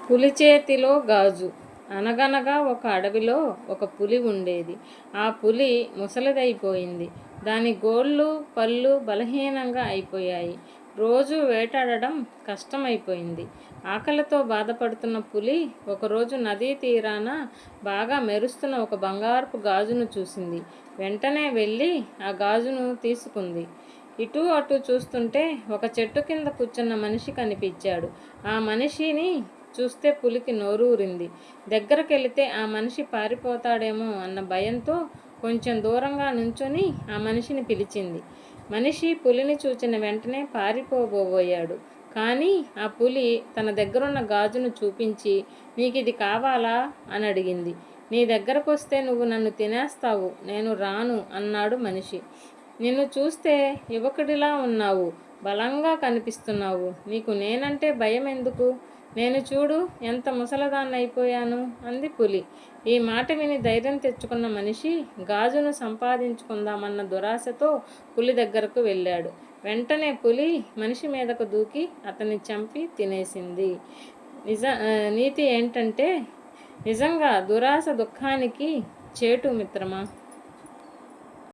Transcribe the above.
పులి చేతిలో గాజు. అనగనగా ఒక అడవిలో ఒక పులి ఉండేది. ఆ పులి ముసలిదైపోయింది. దాని గోళ్ళు పళ్ళు బలహీనంగా అయిపోయాయి. రోజూ వేటాడడం కష్టమైపోయింది. ఆకలితో బాధపడుతున్న పులి ఒకరోజు నదీ తీరాన బాగా మెరుస్తున్న ఒక బంగారపు గాజును చూసింది. వెంటనే వెళ్ళి ఆ గాజును తీసుకుంది. ఇటూ అటూ చూస్తుంటే ఒక చెట్టు కింద కూర్చున్న మనిషి కనిపించాడు. ఆ మనిషిని చూస్తే పులికి నోరూరింది. దగ్గరకెళితే ఆ మనిషి పారిపోతాడేమో అన్న భయంతో కొంచెం దూరంగా నుంచొని ఆ మనిషిని పిలిచింది. మనిషి పులిని చూచిన వెంటనే పారిపోబోయాడు. కానీ ఆ పులి తన దగ్గరున్న గాజును చూపించి, నీకిది కావాలా అని అడిగింది. నీ దగ్గరకొస్తే నువ్వు నన్ను తినేస్తావు, నేను రాను అన్నాడు మనిషి. నిన్ను చూస్తే యువకుడిలా ఉన్నావు, బలంగా కనిపిస్తున్నావు, నీకు నేనంటే భయం ఎందుకు? నేను చూడు ఎంత ముసలదాన్నైపోయాను అంది పులి. ఈ మాట విని ధైర్యం తెచ్చుకున్న మనిషి గాజును సంపాదించుకుందామన్న దురాశతో పులి దగ్గరకు వెళ్ళాడు. వెంటనే పులి మనిషి మీదకు దూకి అతన్ని చంపి తినేసింది. నీతి ఏంటంటే, నిజంగా దురాశ దుఃఖానికి చేటు మిత్రమా.